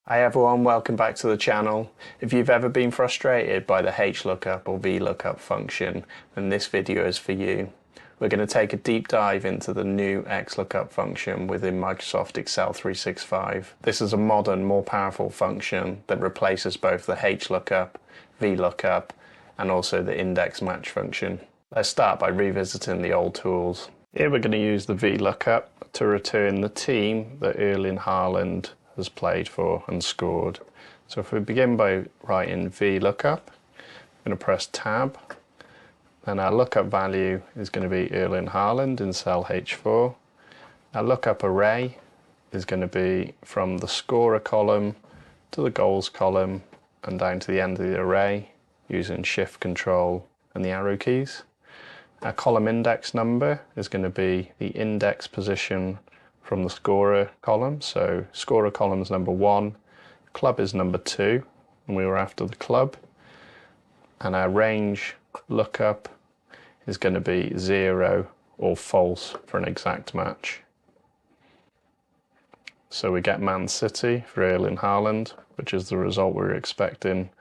Hi everyone, welcome back to the channel. If you've ever been frustrated by the HLOOKUP or VLOOKUP function, then this video is for you. We're going to take a deep dive into the new XLOOKUP function within Microsoft Excel 365. This is a modern, more powerful function that replaces both the HLOOKUP, VLOOKUP, and also the index match function. Let's start by revisiting the old tools. Here we're going to use the VLOOKUP to return the team that Erling Haaland has played for and scored. So if we begin by writing VLOOKUP, I'm going to press Tab, and our lookup value is going to be Erling Haaland in cell H4. Our lookup array is going to be from the scorer column to the goals column and down to the end of the array using Shift, Control and the arrow keys. Our column index number is going to be the index position from the scorer column. So scorer column is number 1, club is number 2, and we were after the club. And our range lookup is going to be 0 or false for an exact match. So we get Man City for Erling Haaland, which is the result we were expecting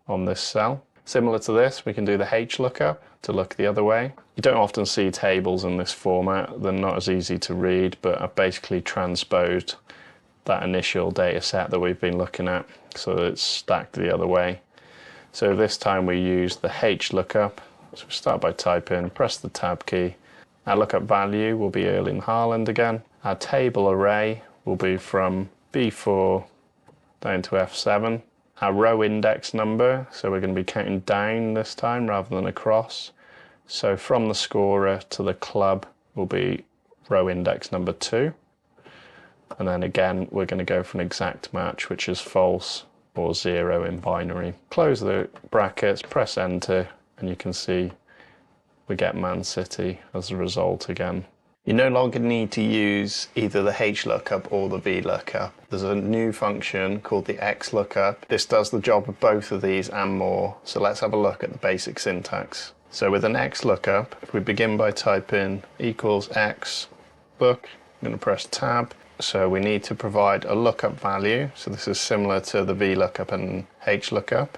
on this cell. Similar to this, we can do the HLOOKUP to look the other way. You don't often see tables in this format. They're not as easy to read, but I've basically transposed that initial data set that we've been looking at, so it's stacked the other way. So this time we use the HLOOKUP. So we start by typing, press the Tab key. Our lookup value will be Erling Haaland again. Our table array will be from B4 down to F7. Our row index number, so we're going to be counting down this time rather than across. So from the scorer to the club will be row index number 2. And then again, we're going to go for an exact match, which is false or 0 in binary. Close the brackets, press enter, and you can see we get Man City as a result again. You no longer need to use either the HLOOKUP or the VLOOKUP. There's a new function called the XLOOKUP. This does the job of both of these and more. So let's have a look at the basic syntax. So with an XLOOKUP, if we begin by typing equals X look, I'm going to press Tab. So we need to provide a lookup value. So this is similar to the VLOOKUP and HLOOKUP.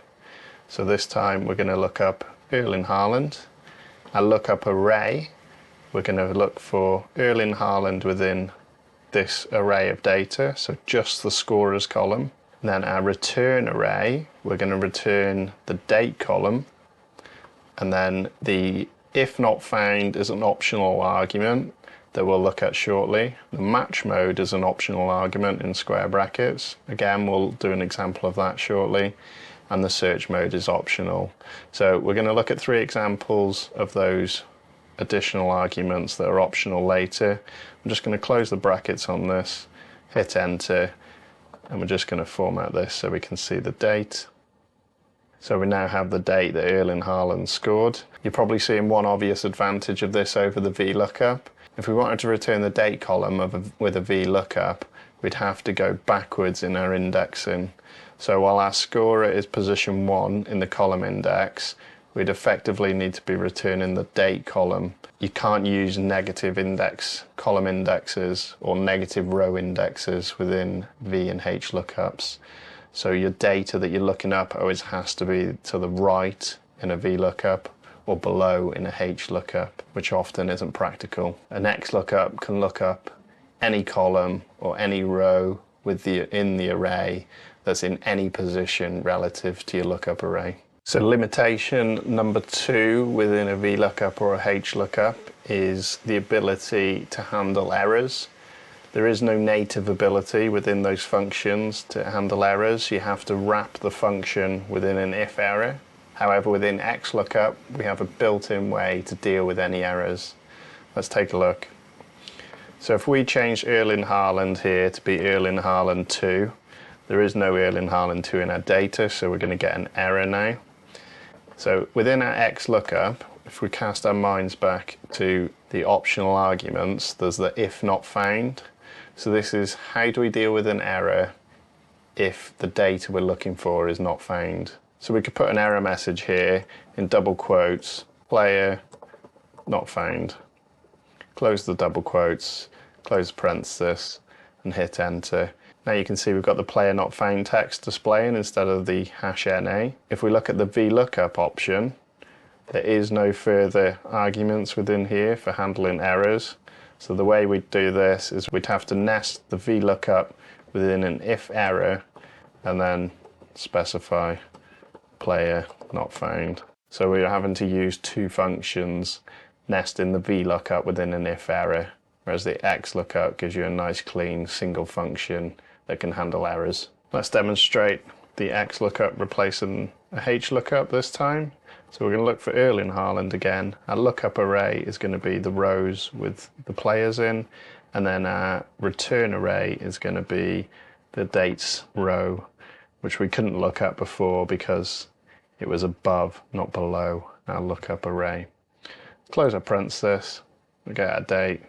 So this time we're going to look up Erling Haaland. Our lookup array, we're going to look for Erling Haaland within this array of data, so just the scorers column. And then our return array, we're going to return the date column. And then the if not found is an optional argument that we'll look at shortly. The match mode is an optional argument in square brackets. Again, we'll do an example of that shortly. And the search mode is optional. So we're going to look at 3 examples of those additional arguments that are optional later. I'm just going to close the brackets on this, hit enter, and we're just going to format this so we can see the date. So we now have the date that Erling Haaland scored. You're probably seeing one obvious advantage of this over the VLOOKUP. If we wanted to return the date column with a VLOOKUP, we'd have to go backwards in our indexing. So while our scorer is position 1 in the column index, we'd effectively need to be returning the date column. You can't use negative index column indexes or negative row indexes within V and H lookups. So your data that you're looking up always has to be to the right in a VLOOKUP or below in a HLOOKUP, which often isn't practical. An XLOOKUP can look up any column or any row in the array that's in any position relative to your lookup array. So limitation number 2 within a VLOOKUP or a HLOOKUP is the ability to handle errors. There is no native ability within those functions to handle errors. You have to wrap the function within an if error. However, within XLOOKUP, we have a built-in way to deal with any errors. Let's take a look. So if we change Erling Haaland here to be Erling Haaland 2, there is no Erling Haaland 2 in our data, so we're going to get an error now. So within our XLOOKUP, if we cast our minds back to the optional arguments, there's the if not found. So this is how do we deal with an error if the data we're looking for is not found. So we could put an error message here in double quotes, player not found. Close the double quotes, close parenthesis, and hit enter. Now you can see we've got the player not found text displaying instead of the #NA. If we look at the VLOOKUP option, there is no further arguments within here for handling errors. So the way we'd do this is we'd have to nest the VLOOKUP within an if error and then specify player not found. So we're having to use two functions nesting the VLOOKUP within an if error, whereas the XLOOKUP gives you a nice clean single function that can handle errors. Let's demonstrate the XLOOKUP replacing a HLOOKUP this time. So we're going to look for Erling Haaland again. Our lookup array is going to be the rows with the players in, and then our return array is going to be the dates row, which we couldn't look at before because it was above, not below our lookup array. Close our parenthesis, we get our date.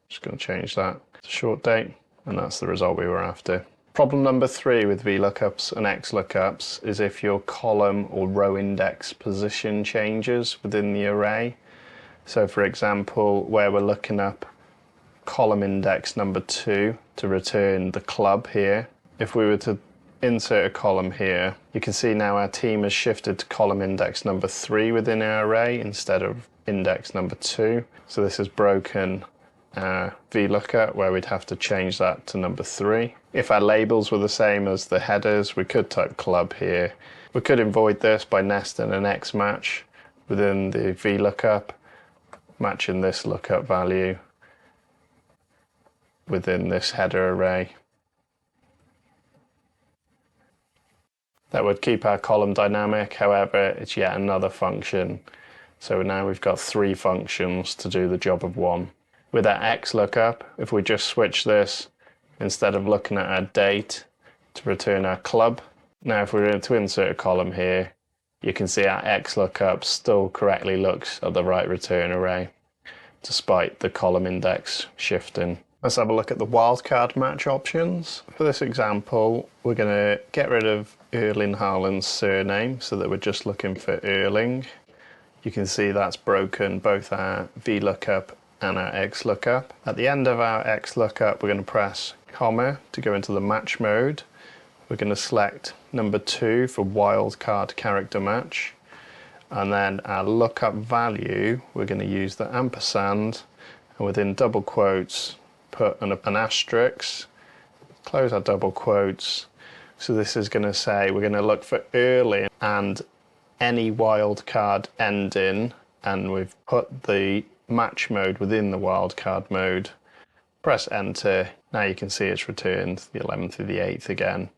Just going to change that to short date, and that's the result we were after. Problem number 3 with VLOOKUPs and XLOOKUPs is if your column or row index position changes within the array. So for example, where we're looking up column index number 2 to return the club here, if we were to insert a column here, you can see now our team has shifted to column index number 3 within our array instead of index number 2. So this has broken VLOOKUP, where we'd have to change that to number 3. If our labels were the same as the headers, we could type club here. We could avoid this by nesting an X match within the VLOOKUP, matching this lookup value within this header array. That would keep our column dynamic, however, it's yet another function. So now we've got 3 functions to do the job of 1. With our XLOOKUP, if we just switch this, instead of looking at our date, to return our club. Now if we were to insert a column here, you can see our XLOOKUP still correctly looks at the right return array, despite the column index shifting. Let's have a look at the wildcard match options. For this example, we're going to get rid of Erling Haaland's surname so that we're just looking for Erling. You can see that's broken both our VLOOKUP and our XLOOKUP. At the end of our XLOOKUP, we're going to press comma to go into the match mode. We're going to select number 2 for wildcard character match. And then our lookup value, we're going to use the ampersand, and within double quotes, put an asterisk, close our double quotes. So this is going to say we're going to look for Erling and any wildcard ending, and we've put the match mode within the wildcard mode. Press enter. Now you can see it's returned the 11th of the 8th again.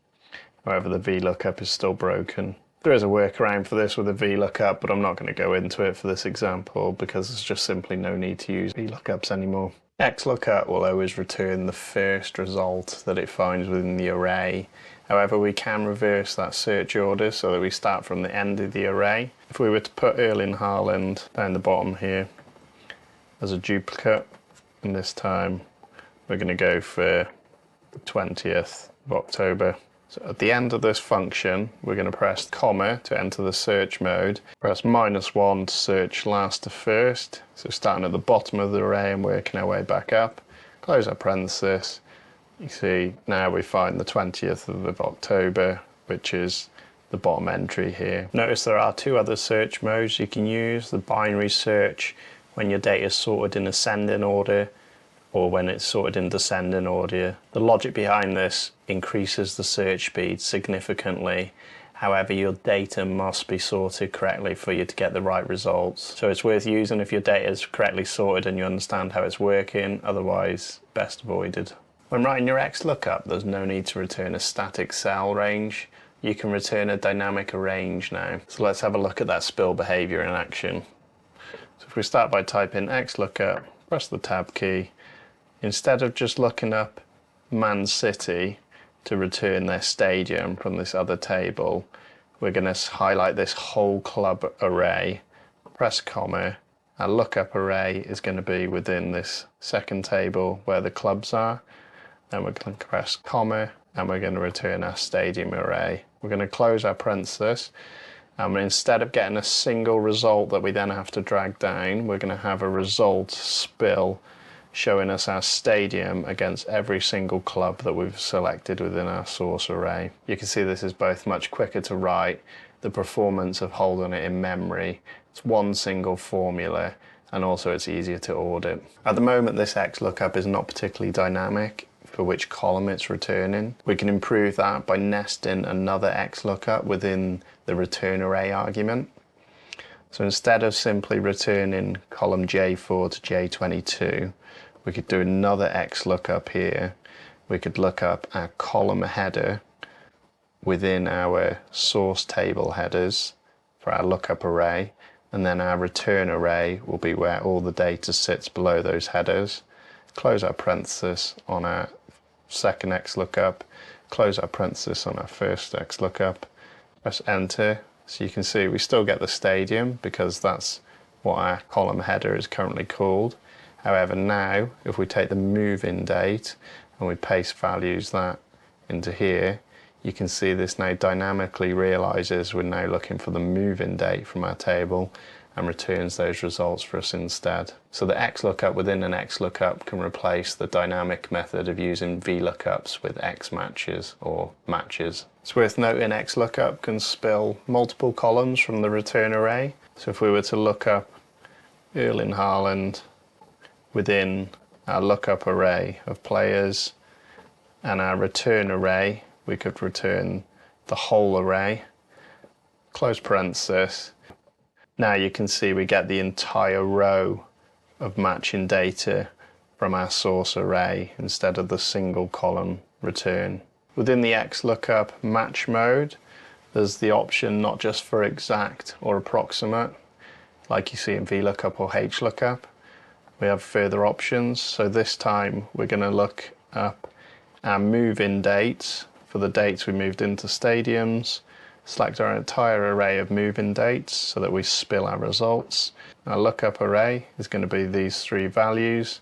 However, the VLOOKUP is still broken. There is a workaround for this with a VLOOKUP, but I'm not going to go into it for this example because there's just simply no need to use VLOOKUPs anymore. XLOOKUP will always return the first result that it finds within the array. However, we can reverse that search order so that we start from the end of the array. If we were to put Erling Haaland down the bottom here as a duplicate, and this time we're going to go for the 20th of October. So at the end of this function, we're going to press comma to enter the search mode, press -1 to search last to first, so starting at the bottom of the array and working our way back up, close our parenthesis. You see now we find the 20th of October, which is the bottom entry here. Notice there are 2 other search modes you can use: the binary search when your data is sorted in ascending order, or when it's sorted in descending order. The logic behind this increases the search speed significantly. However, your data must be sorted correctly for you to get the right results. So it's worth using if your data is correctly sorted and you understand how it's working, otherwise best avoided. When writing your XLOOKUP, there's no need to return a static cell range. You can return a dynamic range now. So let's have a look at that spill behavior in action. So if we start by typing XLOOKUP, press the tab key. Instead of just looking up Man City to return their stadium from this other table, we're going to highlight this whole club array, press comma. Our lookup array is going to be within this second table where the clubs are. Then we're going to press comma and we're going to return our stadium array. We're going to close our parenthesis, and instead of getting a single result that we then have to drag down, we're going to have a result spill showing us our stadium against every single club that we've selected within our source array. You can see this is both much quicker to write, the performance of holding it in memory, it's one single formula, and also it's easier to audit. At the moment this XLOOKUP is not particularly dynamic for which column it's returning. We can improve that by nesting another XLOOKUP within the return array argument. So instead of simply returning column J4 to J22, we could do another XLOOKUP here. We could look up our column header within our source table headers for our lookup array, and then our return array will be where all the data sits below those headers. Close our parenthesis on our second XLOOKUP, close our parenthesis on our first XLOOKUP, press enter. So you can see we still get the stadium because that's what our column header is currently called. However, now if we take the move-in date and we paste values that into here, you can see this now dynamically realizes we're now looking for the move-in date from our table and returns those results for us instead. So the XLOOKUP within an XLOOKUP can replace the dynamic method of using VLOOKUPs with X matches or matches. It's worth noting XLOOKUP can spill multiple columns from the return array. So if we were to look up Erling Haaland within our lookup array of players and our return array, we could return the whole array, close parenthesis. Now you can see we get the entire row of matching data from our source array instead of the single column return. Within the XLOOKUP match mode, there's the option not just for exact or approximate, like you see in VLOOKUP or HLOOKUP. We have further options. So this time we're going to look up our move-in dates for the dates we moved into stadiums. Select our entire array of move-in dates so that we spill our results. Our lookup array is going to be these three values.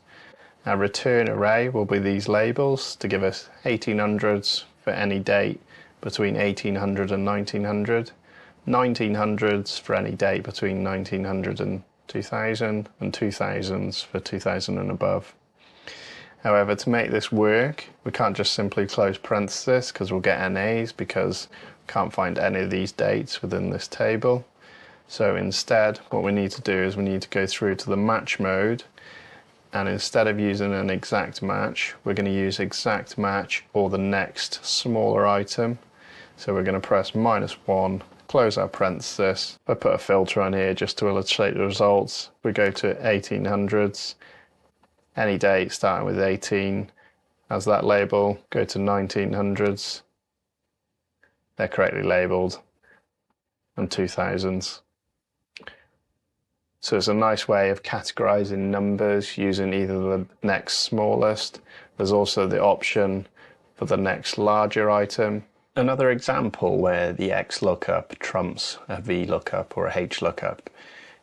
Our return array will be these labels to give us 1800s for any date between 1800 and 1900, 1900s for any date between 1900 and 2000, and 2000s for 2000 and above. However, to make this work, we can't just simply close parenthesis because we'll get NAs because we can't find any of these dates within this table. So instead, what we need to do is we need to go through to the match mode, and instead of using an exact match, we're going to use exact match or the next smaller item. So we're going to press -1, close our parenthesis. I put a filter on here just to illustrate the results. We go to 1800s. Any date starting with 18 as that label, go to 1900s, they're correctly labelled, and 2000s. So it's a nice way of categorising numbers using either the next smallest. There's also the option for the next larger item. Another example where the XLOOKUP trumps a VLOOKUP or a HLOOKUP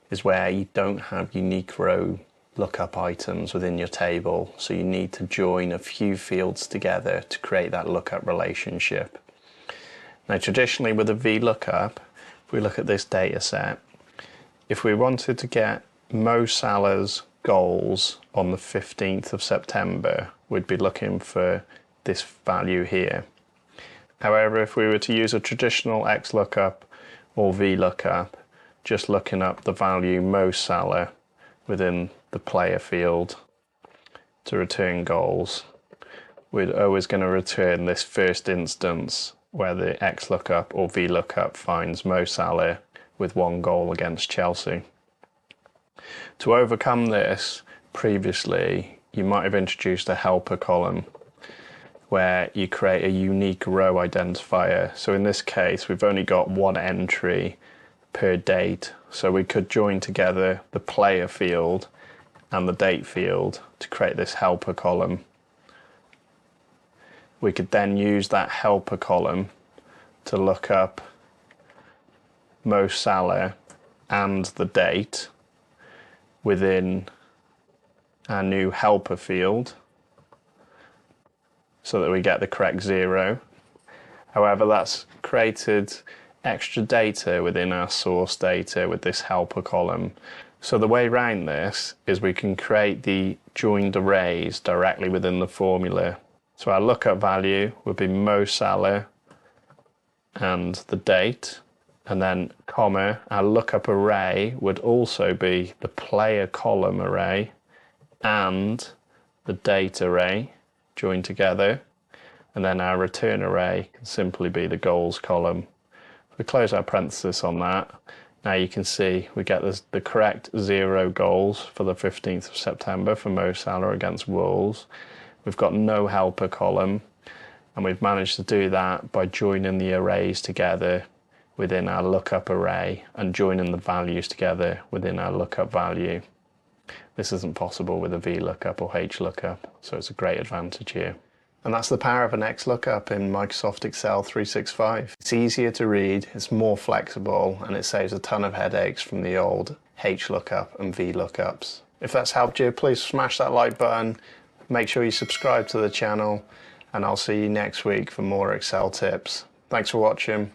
is where you don't have unique row lookup items within your table, so you need to join a few fields together to create that lookup relationship. Now traditionally with a VLOOKUP, if we look at this data set, if we wanted to get Mo Salah's goals on the 15th of September, we'd be looking for this value here. However, if we were to use a traditional XLOOKUP or VLOOKUP, just looking up the value Mo Salah within the player field to return goals, we're always going to return this first instance where the XLOOKUP or VLOOKUP finds Mo Salah with 1 goal against Chelsea. To overcome this, previously you might have introduced a helper column where you create a unique row identifier. So in this case we've only got 1 entry per date, so we could join together the player field and the date field to create this helper column. We could then use that helper column to look up Mo Salah and the date within our new helper field so that we get the correct 0. However, that's created extra data within our source data with this helper column. So the way around this is we can create the joined arrays directly within the formula. So our lookup value would be Mo Salah and the date, and then comma, our lookup array would also be the player column array and the date array joined together, and then our return array can simply be the goals column. If we close our parenthesis on that, now you can see we get the correct 0 goals for the 15th of September for Mo Salah against Wolves. We've got no helper column, and we've managed to do that by joining the arrays together within our lookup array and joining the values together within our lookup value. This isn't possible with a VLOOKUP or HLOOKUP, so it's a great advantage here. And that's the power of an XLOOKUP in Microsoft Excel 365. It's easier to read, it's more flexible, and it saves a ton of headaches from the old HLOOKUP and VLOOKUPs. If that's helped you, please smash that like button, make sure you subscribe to the channel, and I'll see you next week for more Excel tips. Thanks for watching.